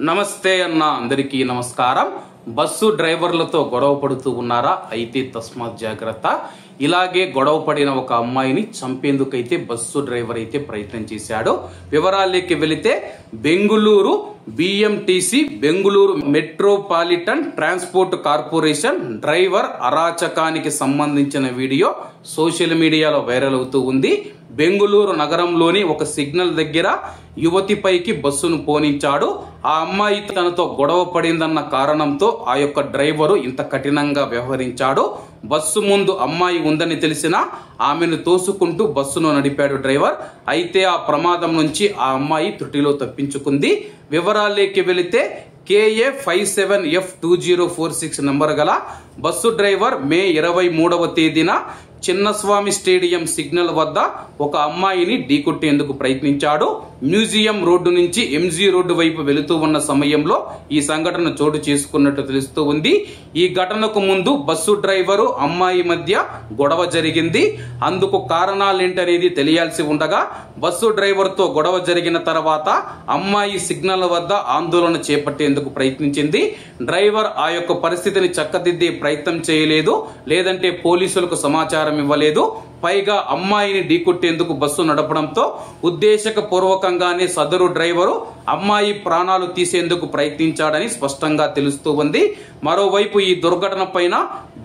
నమస్తే అన్న అందరికీ నమస్కారం. బస్సు డ్రైవర్లతో గొడవ పడుతూ ఉన్నారా? అయితే తస్మాత్ జాగ్రత్త. ఇలాగే గొడవ పడిన ఒక అమ్మాయిని చంపేందుకైతే బస్సు డ్రైవర్ అయితే ప్రయత్నం చేశాడు. వివరాల్లోకి వెళితే Bengaluru BMTC Bengaluru metropolitan transport corporation driver అరాచకానికి సంబంధించిన వీడియో సోషల్ మీడియాలో వైరల్ అవుతూ ఉంది. బెంగుళూరు నగరంలోని ఒక సిగ్నల్ దగ్గర యువతిపైకి బస్సును పోనించాడు. ఆ అమ్మాయి తనతో గొడవ పడిందన్న కారణంతో ఆ యొక్క డ్రైవరు ఇంత కఠినంగా వ్యవహరించాడు. బస్సు ముందు అమ్మాయి ఉందని తెలిసినా ఆమెను తోసుకుంటూ బస్సును నడిపాడు డ్రైవర్. అయితే ఆ ప్రమాదం నుంచి ఆ అమ్మాయి త్రుటిలో తప్పించుకుంది. వివరాల్లోకి వెళితే KA 57F2046 నంబర్ గల బస్సు డ్రైవర్ మే 23వ తేదీన చిన్నస్వామి స్టేడియం సిగ్నల్ వద్ద ఒక అమ్మాయిని ఢీకొట్టేందుకు ప్రయత్నించాడు. మ్యూజియం రోడ్డు నుంచి MG రోడ్డు వైపు వెళుతూ ఉన్న సమయంలో ఈ సంఘటన చోటు చేసుకున్నట్టు తెలుస్తూ ఉంది. ఈ ఘటనకు ముందు బస్సు డ్రైవరు అమ్మాయి మధ్య గొడవ జరిగింది. అందుకు కారణాలేంటనేది తెలియాల్సి ఉండగా బస్సు డ్రైవర్ తో గొడవ జరిగిన తర్వాత అమ్మాయి సిగ్నల్ వద్ద ఆందోళన చేపట్టేందుకు ప్రయత్నించింది. డ్రైవర్ ఆ యొక్క పరిస్థితిని చక్కదిద్దే ప్రయత్నం చేయలేదు, లేదంటే పోలీసులకు సమాచారం ఇవ్వలేదు. పైగా అమ్మాయిని ఢీకొట్టేందుకు బస్సు నడపడంతో ఉద్దేశపూర్వకంగానే సదరు డ్రైవరు అమ్మాయి ప్రాణాలు తీసేందుకు ప్రయత్నించాడని స్పష్టంగా తెలుస్తూ ఉంది. మరోవైపు ఈ దుర్ఘటన పైన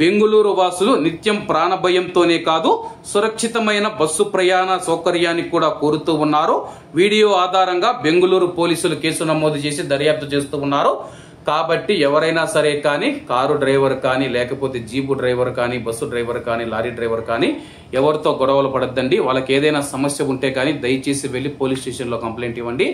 బెంగుళూరు వాసులు నిత్యం ప్రాణభయంతోనే కాదు, సురక్షితమైన బస్సు ప్రయాణ సౌకర్యాన్ని కూడా కోరుతూ ఉన్నారు. వీడియో ఆధారంగా బెంగుళూరు పోలీసులు కేసు నమోదు చేసి దర్యాప్తు చేస్తూ ఉన్నారు. కాబట్టి ఎవరైనా సరే కానీ, కారు డ్రైవర్ కానీ, లేకపోతే జీపు డ్రైవర్ కానీ, బస్సు డ్రైవర్ కానీ, లారీ డ్రైవర్ కానీ ఎవరితో గొడవలు పడద్దండి. వాళ్ళకి ఏదైనా సమస్య ఉంటే కానీ దయచేసి వెళ్ళి పోలీస్ స్టేషన్లో కంప్లైంట్ ఇవ్వండి.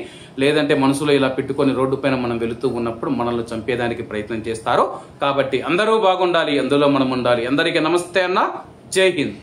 లేదంటే మనసులో ఇలా పెట్టుకొని రోడ్డు పైన మనం వెళుతూ ఉన్నప్పుడు మనల్ని చంపేదానికి ప్రయత్నం చేస్తారు. కాబట్టి అందరూ బాగుండాలి, అందులో మనం ఉండాలి. అందరికీ నమస్తే అన్న, జై హింద్.